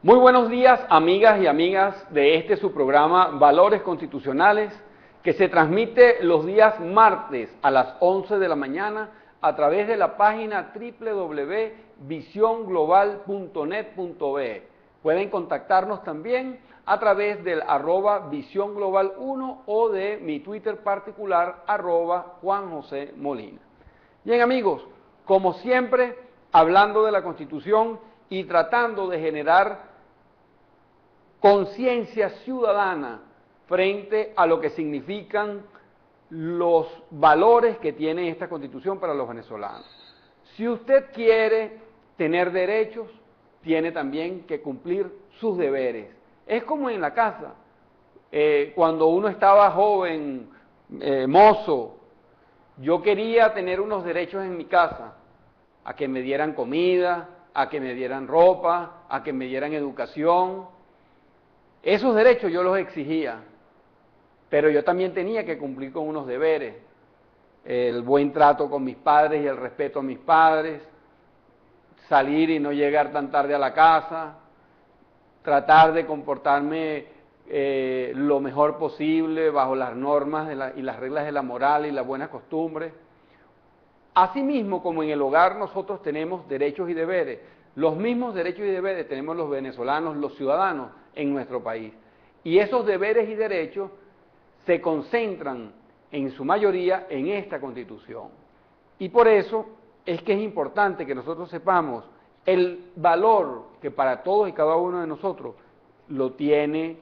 Muy buenos días, amigas y amigas de su programa Valores Constitucionales, que se transmite los días martes a las 11 de la mañana a través de la página www.visionglobal.net.be. Pueden contactarnos también a través del @visiónglobal1 o de mi Twitter particular @JuanJosé Molina. Bien, amigos, como siempre, hablando de la Constitución y tratando de generar conciencia ciudadana frente a lo que significan los valores que tiene esta Constitución para los venezolanos. Si usted quiere tener derechos, tiene también que cumplir sus deberes. Es como en la casa. Cuando uno estaba joven, mozo, yo quería tener unos derechos en mi casa, a que me dieran comida, a que me dieran ropa, a que me dieran educación. Esos derechos yo los exigía, pero yo también tenía que cumplir con unos deberes, el buen trato con mis padres y el respeto a mis padres, salir y no llegar tan tarde a la casa, tratar de comportarme lo mejor posible bajo las normas y las reglas de la moral y las buenas costumbres. Asimismo, como en el hogar nosotros tenemos derechos y deberes, los mismos derechos y deberes tenemos los venezolanos, los ciudadanos en nuestro país. Y esos deberes y derechos se concentran en su mayoría en esta Constitución. Y por eso es que es importante que nosotros sepamos el valor que para todos y cada uno de nosotros lo tiene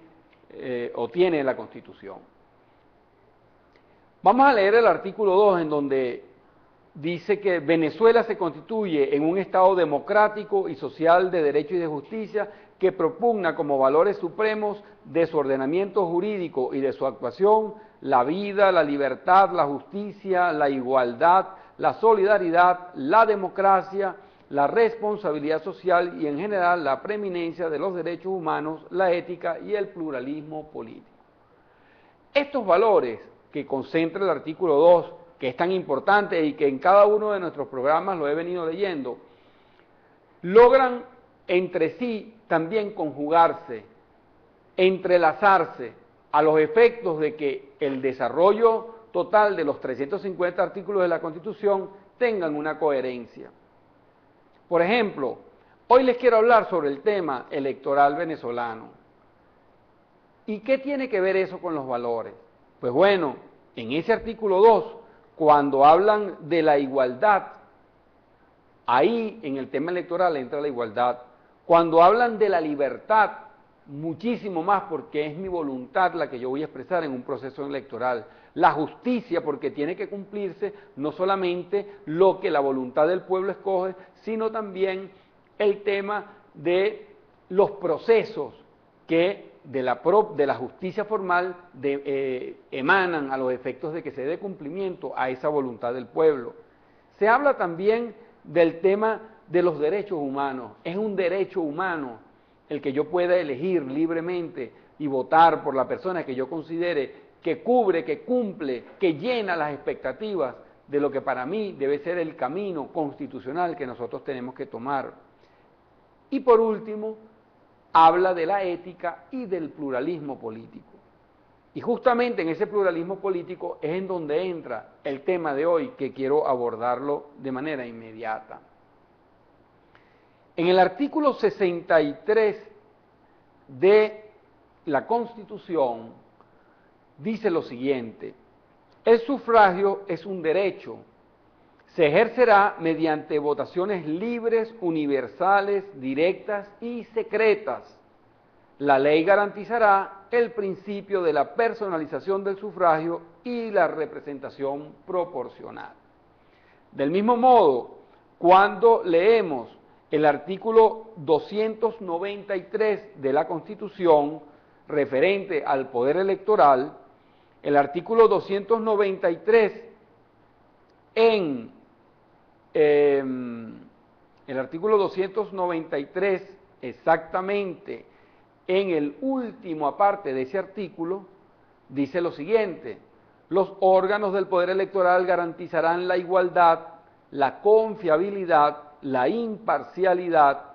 o tiene la Constitución. Vamos a leer el artículo 2 en donde dice que Venezuela se constituye en un Estado democrático y social de derecho y de justicia que propugna como valores supremos de su ordenamiento jurídico y de su actuación la vida, la libertad, la justicia, la igualdad, la solidaridad, la democracia, la responsabilidad social y en general la preeminencia de los derechos humanos, la ética y el pluralismo político. Estos valores que concentra el artículo 2, que es tan importante y que en cada uno de nuestros programas lo he venido leyendo, logran entre sí también conjugarse, entrelazarse a los efectos de que el desarrollo total de los 350 artículos de la Constitución tengan una coherencia. Por ejemplo, hoy les quiero hablar sobre el tema electoral venezolano. ¿Y qué tiene que ver eso con los valores? Pues bueno, en ese artículo 2, cuando hablan de la igualdad, ahí en el tema electoral entra la igualdad. Cuando hablan de la libertad, muchísimo más, porque es mi voluntad la que yo voy a expresar en un proceso electoral. La justicia, porque tiene que cumplirse no solamente lo que la voluntad del pueblo escoge, sino también el tema de los procesos que de la justicia formal emanan a los efectos de que se dé cumplimiento a esa voluntad del pueblo. Se habla también del tema de los derechos humanos. Es un derecho humano el que yo pueda elegir libremente y votar por la persona que yo considere que cubre, que cumple, que llena las expectativas de lo que para mí debe ser el camino constitucional que nosotros tenemos que tomar. Y por último, habla de la ética y del pluralismo político. Y justamente en ese pluralismo político es en donde entra el tema de hoy, que quiero abordarlo de manera inmediata. En el artículo 63 de la Constitución dice lo siguiente: el sufragio es un derecho, se ejercerá mediante votaciones libres, universales, directas y secretas. La ley garantizará el principio de la personalización del sufragio y la representación proporcional. Del mismo modo, cuando leemos el artículo 293 de la Constitución referente al poder electoral, el artículo 293 el artículo 293 exactamente en el último aparte de ese artículo dice lo siguiente: los órganos del poder electoral garantizarán la igualdad, la confiabilidad, la imparcialidad,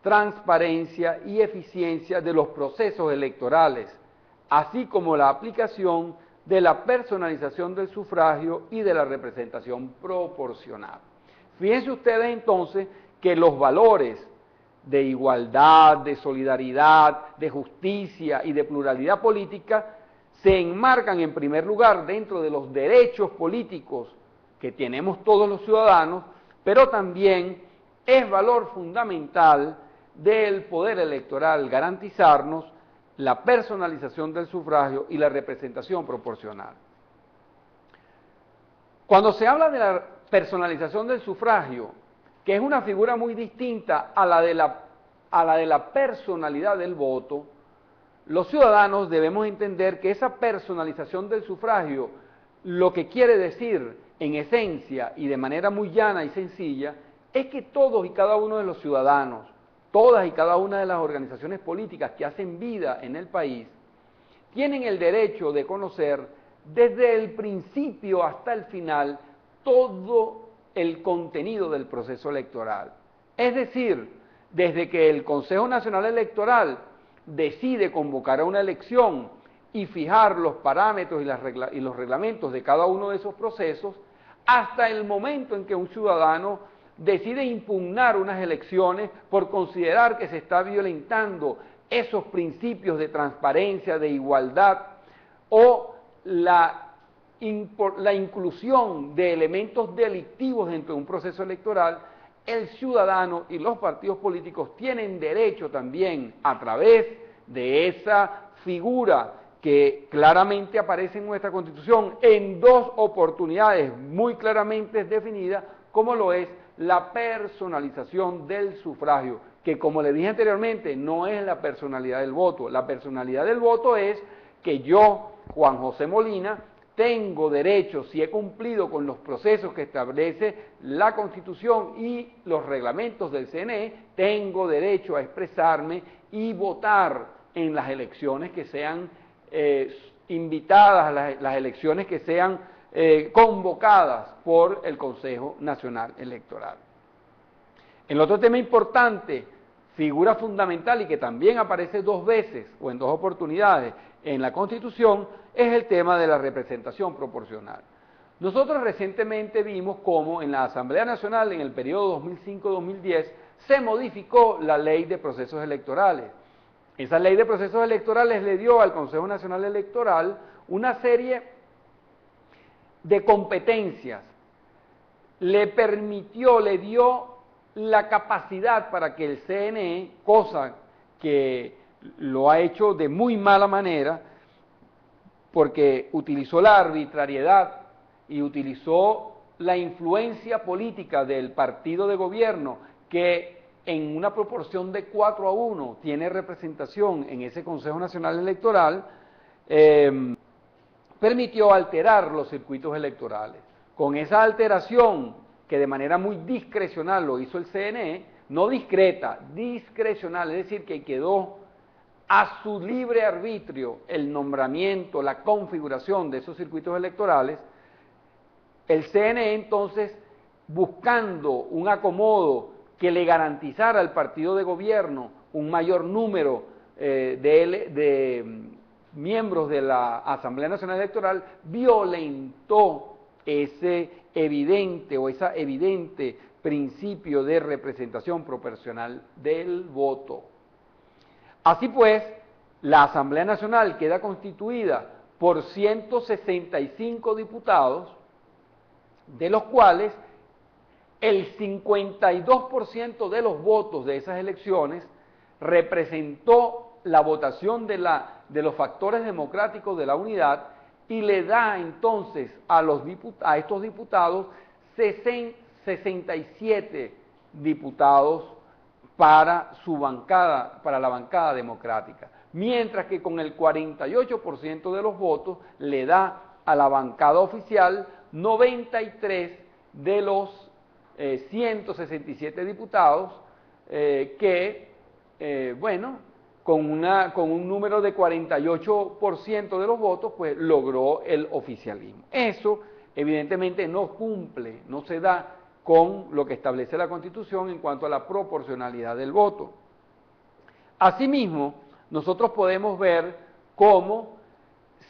transparencia y eficiencia de los procesos electorales, así como la aplicación de la personalización del sufragio y de la representación proporcional. Fíjense ustedes entonces que los valores de igualdad, de solidaridad, de justicia y de pluralidad política se enmarcan en primer lugar dentro de los derechos políticos que tenemos todos los ciudadanos, pero también es valor fundamental del poder electoral garantizarnos la personalización del sufragio y la representación proporcional. Cuando se habla de la personalización del sufragio, que es una figura muy distinta a la de la personalidad del voto, los ciudadanos debemos entender que esa personalización del sufragio lo que quiere decir en esencia y de manera muy llana y sencilla es que todos y cada uno de los ciudadanos, todas y cada una de las organizaciones políticas que hacen vida en el país, tienen el derecho de conocer desde el principio hasta el final todo el contenido del proceso electoral. Es decir, desde que el Consejo Nacional Electoral decide convocar a una elección y fijar los parámetros y los reglamentos de cada uno de esos procesos, hasta el momento en que un ciudadano decide impugnar unas elecciones por considerar que se está violentando esos principios de transparencia, de igualdad, o la inclusión de elementos delictivos dentro de un proceso electoral, el ciudadano y los partidos políticos tienen derecho también, a través de esa figura que claramente aparece en nuestra Constitución en dos oportunidades muy claramente definidas, como lo es la personalización del sufragio, que como le dije anteriormente, no es la personalidad del voto. La personalidad del voto es que yo, Juan José Molina, tengo derecho, si he cumplido con los procesos que establece la Constitución y los reglamentos del CNE, tengo derecho a expresarme y votar en las elecciones que sean invitadas, las elecciones que sean convocadas por el Consejo Nacional Electoral. El otro tema importante, figura fundamental y que también aparece dos veces o en dos oportunidades en la Constitución, es el tema de la representación proporcional. Nosotros recientemente vimos cómo en la Asamblea Nacional, en el periodo 2005-2010, se modificó la Ley de Procesos Electorales. Esa Ley de Procesos Electorales le dio al Consejo Nacional Electoral una serie de competencias, le dio la capacidad para que el CNE, cosa que lo ha hecho de muy mala manera, porque utilizó la arbitrariedad y utilizó la influencia política del partido de gobierno, que en una proporción de 4-1 tiene representación en ese Consejo Nacional Electoral, permitió alterar los circuitos electorales. Con esa alteración, que de manera muy discrecional lo hizo el CNE, no discreta, discrecional, es decir, que quedó a su libre arbitrio el nombramiento, la configuración de esos circuitos electorales, el CNE entonces, buscando un acomodo que le garantizara al partido de gobierno un mayor número de miembros de la Asamblea Nacional Electoral, violentó ese evidente principio de representación proporcional del voto. Así pues, la Asamblea Nacional queda constituida por 165 diputados, de los cuales el 52% de los votos de esas elecciones representó la votación de los factores democráticos de la unidad, y le da entonces a estos diputados 67 diputados para su bancada, para la bancada democrática, mientras que con el 48% de los votos le da a la bancada oficial 93 de los 167 diputados con un número de 48% de los votos, pues logró el oficialismo. Eso evidentemente no cumple, no se da con lo que establece la Constitución en cuanto a la proporcionalidad del voto. Asimismo, nosotros podemos ver cómo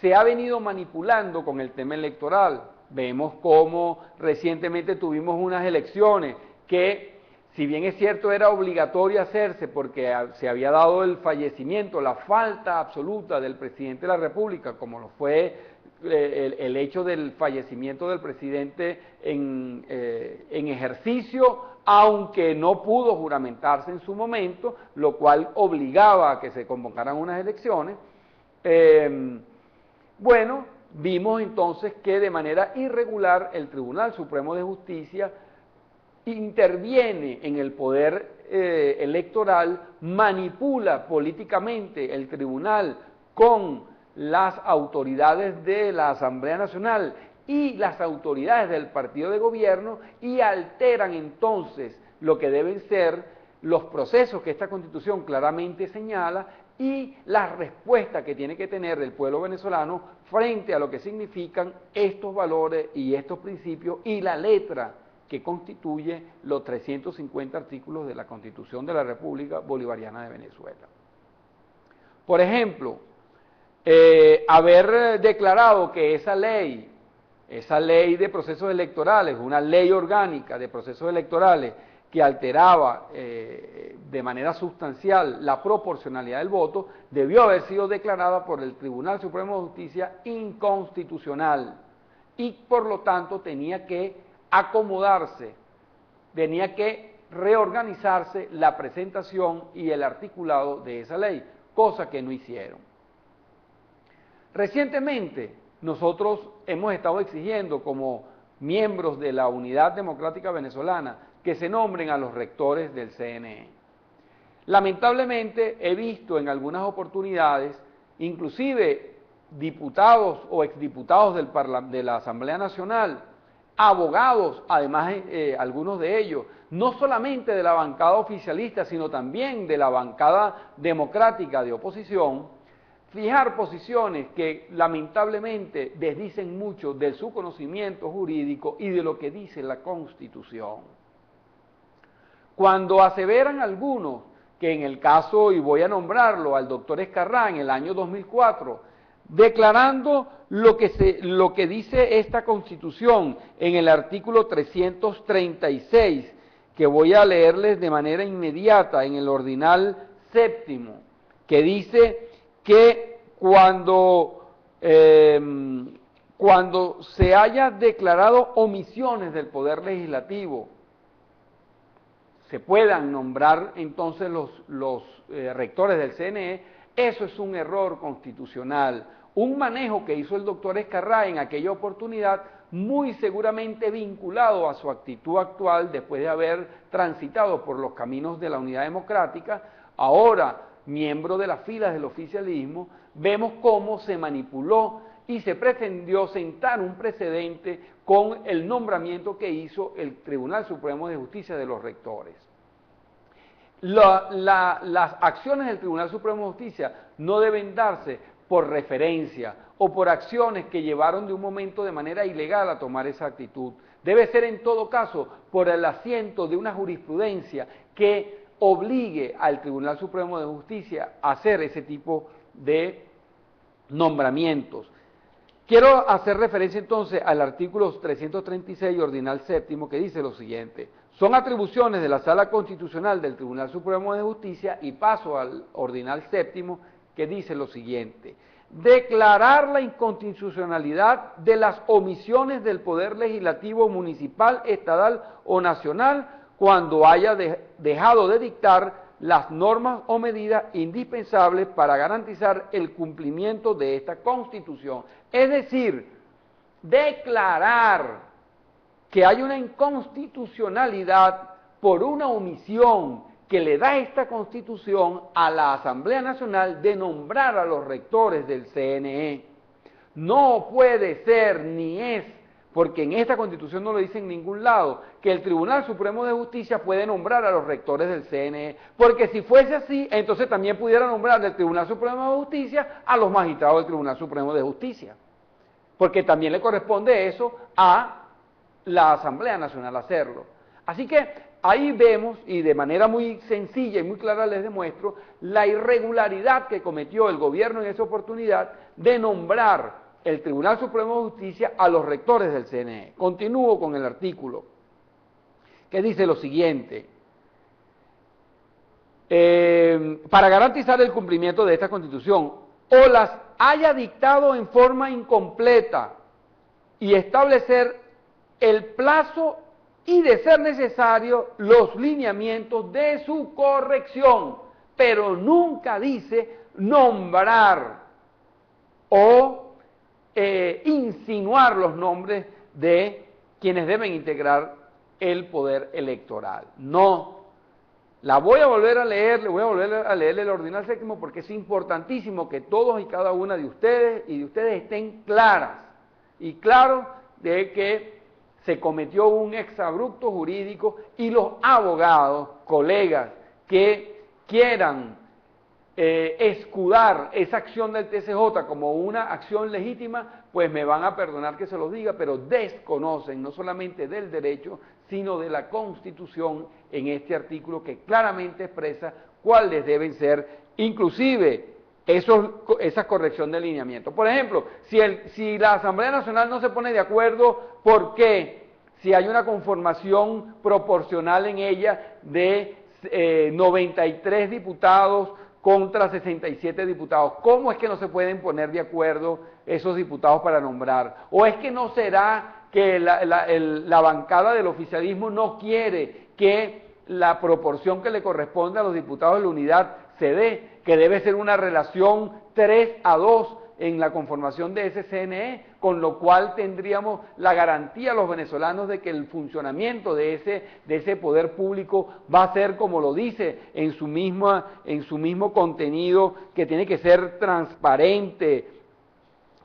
se ha venido manipulando con el tema electoral. Vemos cómo recientemente tuvimos unas elecciones que, si bien es cierto, era obligatorio hacerse porque se había dado el fallecimiento, la falta absoluta del presidente de la República, como lo fue el hecho del fallecimiento del presidente en ejercicio, aunque no pudo juramentarse en su momento, lo cual obligaba a que se convocaran unas elecciones. Bueno, vimos entonces que de manera irregular el Tribunal Supremo de Justicia interviene en el poder electoral, manipula políticamente el tribunal con las autoridades de la Asamblea Nacional y las autoridades del partido de gobierno y alteran entonces lo que deben ser los procesos que esta Constitución claramente señala y la respuesta que tiene que tener el pueblo venezolano frente a lo que significan estos valores y estos principios y la letra que constituye los 350 artículos de la Constitución de la República Bolivariana de Venezuela. Por ejemplo, haber declarado que esa ley de procesos electorales, una ley orgánica de procesos electorales que alteraba de manera sustancial la proporcionalidad del voto, debió haber sido declarada por el Tribunal Supremo de Justicia inconstitucional y por lo tanto tenía que acomodarse, tenía que reorganizarse la presentación y el articulado de esa ley, cosa que no hicieron. Recientemente nosotros hemos estado exigiendo como miembros de la Unidad Democrática Venezolana que se nombren a los rectores del CNE. Lamentablemente he visto en algunas oportunidades, inclusive diputados o exdiputados de la Asamblea Nacional, abogados, además algunos de ellos, no solamente de la bancada oficialista, sino también de la bancada democrática de oposición, fijar posiciones que lamentablemente desdicen mucho de su conocimiento jurídico y de lo que dice la Constitución. Cuando aseveran algunos que en el caso, y voy a nombrarlo, al doctor Escarrá en el año 2004, declarando lo que dice esta Constitución en el artículo 336, que voy a leerles de manera inmediata en el ordinal séptimo, que dice que cuando se haya declarado omisiones del Poder Legislativo, se puedan nombrar entonces los rectores del CNE, eso es un error constitucional, un manejo que hizo el doctor Escarrá en aquella oportunidad, muy seguramente vinculado a su actitud actual después de haber transitado por los caminos de la unidad democrática, ahora miembro de las filas del oficialismo, vemos cómo se manipuló y se pretendió sentar un precedente con el nombramiento que hizo el Tribunal Supremo de Justicia de los rectores. Las acciones del Tribunal Supremo de Justicia no deben darse por referencia o por acciones que llevaron de un momento de manera ilegal a tomar esa actitud. Debe ser en todo caso por el asiento de una jurisprudencia que obligue al Tribunal Supremo de Justicia a hacer ese tipo de nombramientos. Quiero hacer referencia entonces al artículo 336 ordinal séptimo que dice lo siguiente: son atribuciones de la Sala Constitucional del Tribunal Supremo de Justicia, y paso al ordinal séptimo que dice lo siguiente: declarar la inconstitucionalidad de las omisiones del Poder Legislativo municipal, estatal o nacional cuando haya dejado de dictar las normas o medidas indispensables para garantizar el cumplimiento de esta Constitución. Es decir, declarar que hay una inconstitucionalidad por una omisión que le da esta Constitución a la Asamblea Nacional de nombrar a los rectores del CNE. No puede ser ni es, porque en esta Constitución no lo dice en ningún lado, que el Tribunal Supremo de Justicia puede nombrar a los rectores del CNE, porque si fuese así, entonces también pudiera nombrar del Tribunal Supremo de Justicia a los magistrados del Tribunal Supremo de Justicia, porque también le corresponde eso a la Asamblea Nacional hacerlo. Así que ahí vemos, y de manera muy sencilla y muy clara les demuestro, la irregularidad que cometió el gobierno en esa oportunidad de nombrar el Tribunal Supremo de Justicia a los rectores del CNE. Continúo con el artículo, que dice lo siguiente: para garantizar el cumplimiento de esta Constitución, o las haya dictado en forma incompleta y establecer el plazo y, de ser necesario, los lineamientos de su corrección, pero nunca dice nombrar o insinuar los nombres de quienes deben integrar el poder electoral. No. La voy a volver a leer, le voy a volver a leer el ordinal séptimo, porque es importantísimo que todos y cada una de ustedes estén claras y claros de que se cometió un exabrupto jurídico, y los abogados, colegas, que quieran escudar esa acción del TCJ como una acción legítima, pues me van a perdonar que se los diga, pero desconocen no solamente del derecho, sino de la Constitución en este artículo, que claramente expresa cuáles deben ser, inclusive, esa corrección de lineamiento. Por ejemplo, si la Asamblea Nacional no se pone de acuerdo, ¿por qué? Si hay una conformación proporcional en ella de 93 diputados contra 67 diputados, ¿cómo es que no se pueden poner de acuerdo esos diputados para nombrar? ¿O es que no será que la bancada del oficialismo no quiere que la proporción que le corresponde a los diputados de la unidad se dé, que debe ser una relación 3-2 en la conformación de ese CNE, con lo cual tendríamos la garantía a los venezolanos de que el funcionamiento de ese poder público va a ser, como lo dice en su mismo contenido, que tiene que ser transparente,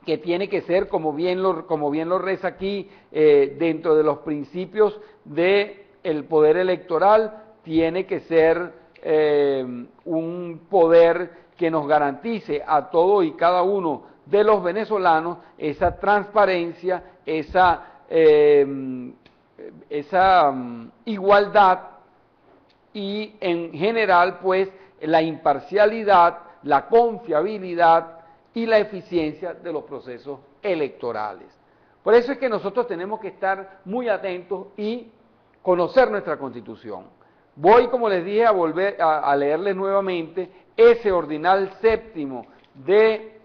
que tiene que ser, como bien lo reza aquí, dentro de los principios del poder electoral, tiene que ser un poder que nos garantice a todos y cada uno de los venezolanos esa transparencia, esa igualdad y, en general, pues, la imparcialidad, la confiabilidad y la eficiencia de los procesos electorales. Por eso es que nosotros tenemos que estar muy atentos y conocer nuestra Constitución. Voy, como les dije, a volver a leerles nuevamente ese ordinal séptimo de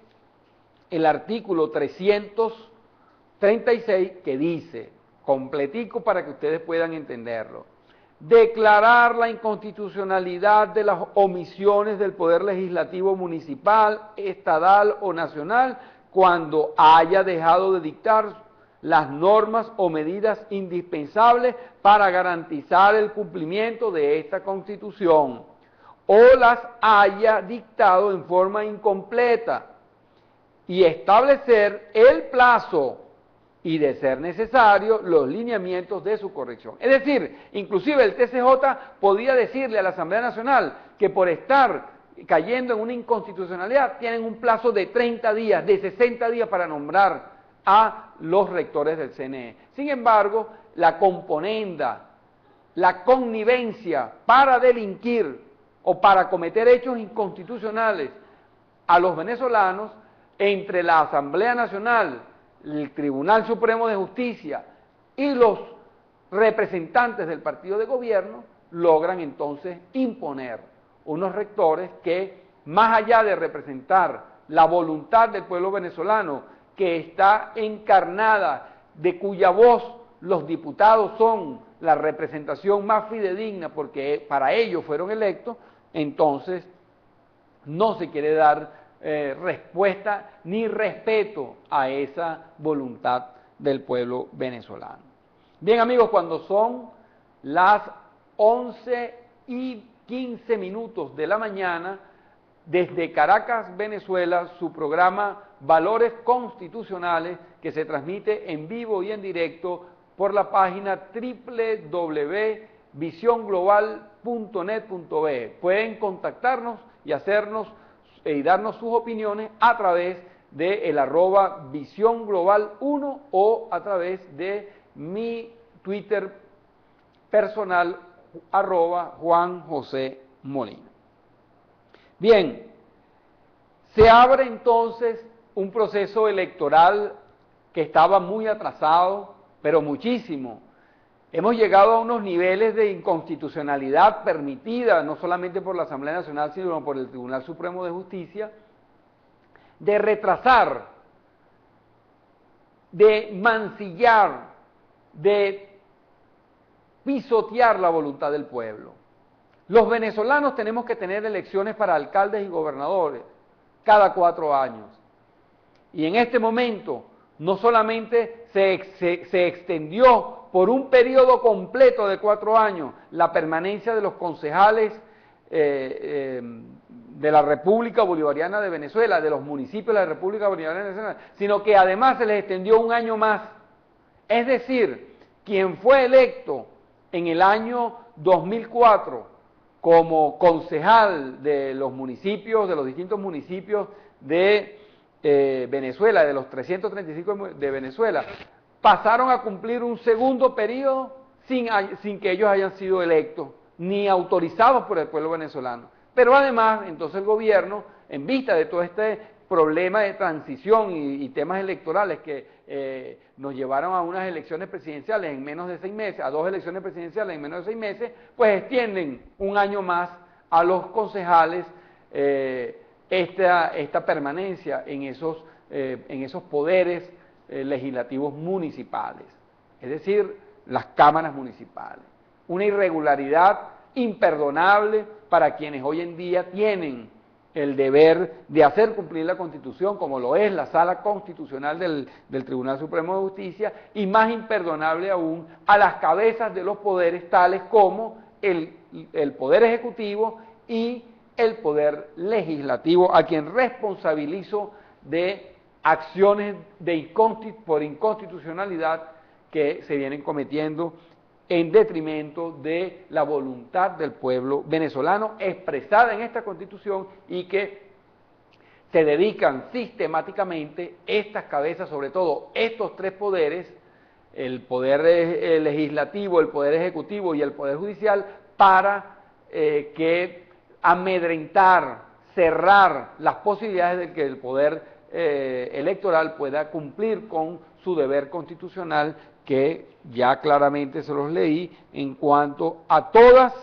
el artículo 336, que dice, completico para que ustedes puedan entenderlo: declarar la inconstitucionalidad de las omisiones del Poder Legislativo municipal, estatal o nacional cuando haya dejado de dictar las normas o medidas indispensables para garantizar el cumplimiento de esta Constitución, o las haya dictado en forma incompleta, y establecer el plazo y, de ser necesario, los lineamientos de su corrección. Es decir, inclusive el TCJ podía decirle a la Asamblea Nacional que, por estar cayendo en una inconstitucionalidad, tienen un plazo de 30 días, de 60 días para nombrar a los rectores del CNE. Sin embargo, la componenda, la connivencia para delinquir o para cometer hechos inconstitucionales a los venezolanos entre la Asamblea Nacional, el Tribunal Supremo de Justicia y los representantes del partido de gobierno, logran entonces imponer unos rectores que, más allá de representar la voluntad del pueblo venezolano, que está encarnada, de cuya voz los diputados son la representación más fidedigna, porque para ellos fueron electos, entonces no se quiere dar respuesta ni respeto a esa voluntad del pueblo venezolano. Bien, amigos, cuando son las 11:15 de la mañana, desde Caracas, Venezuela, su programa Valores Constitucionales, que se transmite en vivo y en directo por la página www.visionglobal.net.be. Pueden contactarnos y darnos sus opiniones a través del @visionglobal1 o a través de mi Twitter personal, Juan José Molina. Bien, se abre entonces un proceso electoral que estaba muy atrasado, pero muchísimo. Hemos llegado a unos niveles de inconstitucionalidad permitida, no solamente por la Asamblea Nacional, sino por el Tribunal Supremo de Justicia, de retrasar, de mancillar, de pisotear la voluntad del pueblo. Los venezolanos tenemos que tener elecciones para alcaldes y gobernadores cada 4 años. Y en este momento no solamente se extendió por un periodo completo de 4 años la permanencia de los concejales de la República Bolivariana de Venezuela, de los municipios de la República Bolivariana de Venezuela, sino que además se les extendió 1 año más. Es decir, quien fue electo en el año 2004 como concejal de los municipios, de los distintos municipios de Venezuela, de los 335 de Venezuela, pasaron a cumplir un segundo periodo sin que ellos hayan sido electos, ni autorizados por el pueblo venezolano. Pero además, entonces el gobierno, en vista de todo este problema de transición y temas electorales que nos llevaron a unas elecciones presidenciales en menos de 6 meses, a 2 elecciones presidenciales en menos de 6 meses, pues extienden 1 año más a los concejales esta permanencia en esos poderes legislativos municipales, es decir, las cámaras municipales. Una irregularidad imperdonable para quienes hoy en día tienen el deber de hacer cumplir la Constitución, como lo es la Sala Constitucional del Tribunal Supremo de Justicia, y más imperdonable aún a las cabezas de los poderes tales como el Poder Ejecutivo y el Poder Legislativo, a quien responsabilizo de acciones por inconstitucionalidad que se vienen cometiendo en detrimento de la voluntad del pueblo venezolano expresada en esta Constitución y que se dedican sistemáticamente estas cabezas, sobre todo estos 3 poderes, el Poder Legislativo, el Poder Ejecutivo y el Poder Judicial, para amedrentar, cerrar las posibilidades de que el Poder Electoral pueda cumplir con su deber constitucional, que ya claramente se los leí en cuanto a todos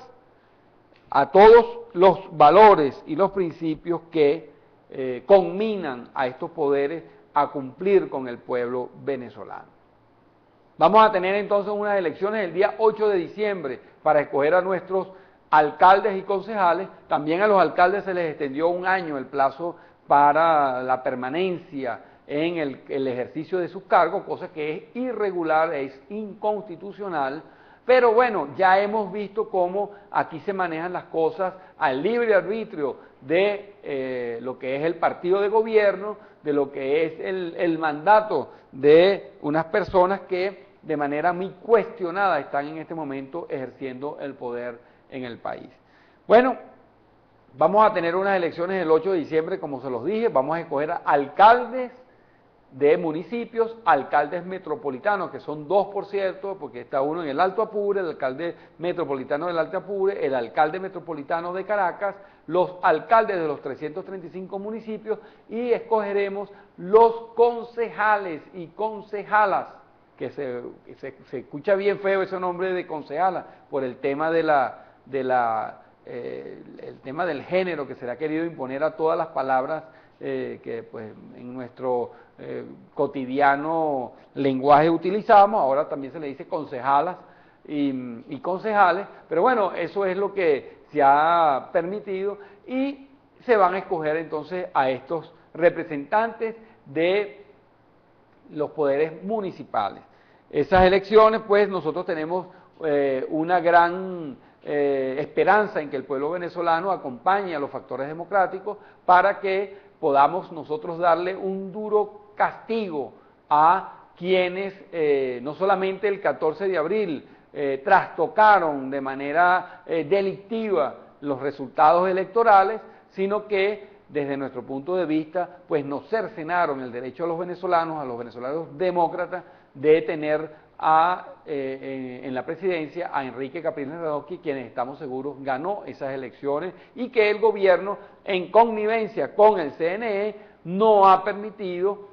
los valores y los principios que conminan a estos poderes a cumplir con el pueblo venezolano. Vamos a tener entonces unas elecciones el día 8 de diciembre para escoger a nuestros alcaldes y concejales. También a los alcaldes se les extendió 1 año el plazo para la permanencia en el ejercicio de sus cargos, cosa que es irregular, es inconstitucional, pero bueno, ya hemos visto cómo aquí se manejan las cosas al libre arbitrio de lo que es el partido de gobierno, de lo que es el mandato de unas personas que de manera muy cuestionada están en este momento ejerciendo el poder en el país. Bueno, vamos a tener unas elecciones el 8 de diciembre, como se los dije, vamos a escoger a alcaldes de municipios, alcaldes metropolitanos, que son 2 por cierto, porque está uno en el Alto Apure, el alcalde metropolitano del Alto Apure, el alcalde metropolitano de Caracas, los alcaldes de los 335 municipios y escogeremos los concejales y concejalas, que se escucha bien feo ese nombre de concejala por el tema el tema del género que se le ha querido imponer a todas las palabras que pues en nuestro cotidiano lenguaje utilizamos. Ahora también se le dice concejalas y concejales, pero bueno, eso es lo que se ha permitido y se van a escoger entonces a estos representantes de los poderes municipales. Esas elecciones, pues nosotros tenemos una gran esperanza en que el pueblo venezolano acompañe a los factores democráticos para que podamos nosotros darle un duro castigo a quienes no solamente el 14 de abril trastocaron de manera delictiva los resultados electorales, sino que desde nuestro punto de vista pues nos cercenaron el derecho a los venezolanos demócratas, de tener en la presidencia a Enrique Capriles Radonsky, quien estamos seguros ganó esas elecciones, y que el gobierno, en connivencia con el CNE, no ha permitido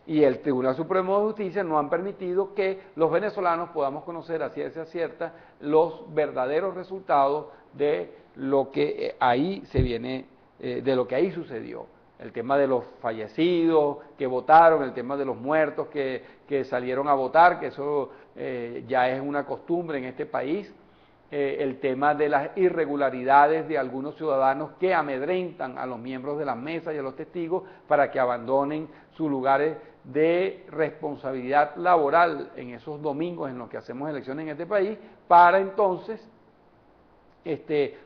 y el Tribunal Supremo de Justicia no han permitido que los venezolanos podamos conocer a ciencia cierta los verdaderos resultados de lo que ahí se viene, de lo que ahí sucedió. El tema de los fallecidos que votaron, el tema de los muertos que salieron a votar, que eso ya es una costumbre en este país, el tema de las irregularidades de algunos ciudadanos que amedrentan a los miembros de la mesa y a los testigos para que abandonen sus lugares de responsabilidad laboral en esos domingos en los que hacemos elecciones en este país, para entonces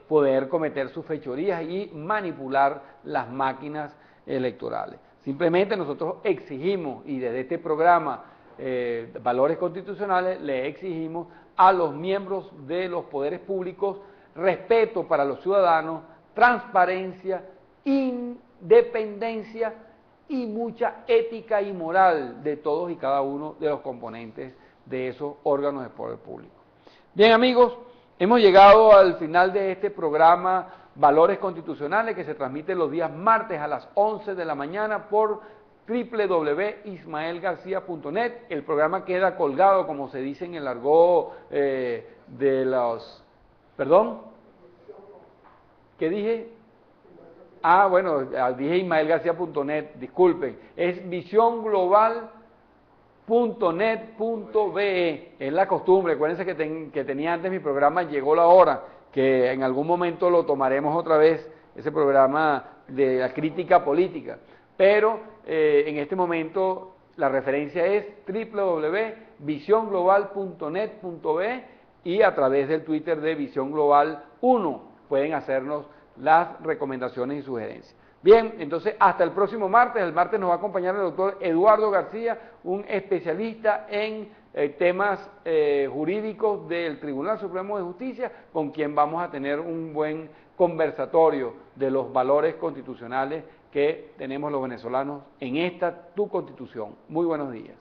poder cometer sus fechorías y manipular las máquinas electorales. Simplemente nosotros exigimos, y desde este programa Valores Constitucionales, le exigimos a los miembros de los poderes públicos respeto para los ciudadanos, transparencia, independencia y mucha ética y moral de todos y cada uno de los componentes de esos órganos de poder público. Bien, amigos, hemos llegado al final de este programa Valores Constitucionales, que se transmite los días martes a las 11 de la mañana por www.ismaelgarcia.net. El programa queda colgado, como se dice en el argot de los... ¿Perdón? ¿Qué dije? Ah, bueno, dije ismaelgarcia.net, disculpen. Es visionglobalnet.be. Es la costumbre. Acuérdense que tenía antes mi programa Llegó la Hora, que en algún momento lo tomaremos otra vez, ese programa de la crítica política. Pero en este momento la referencia es www.visionglobal.net.be, y a través del Twitter de Visión Global 1 pueden hacernos las recomendaciones y sugerencias. Bien, entonces hasta el próximo martes. El martes nos va a acompañar el doctor Eduardo García, un especialista en temas jurídicos del Tribunal Supremo de Justicia, con quien vamos a tener un buen conversatorio de los valores constitucionales que tenemos los venezolanos en esta tu Constitución. Muy buenos días.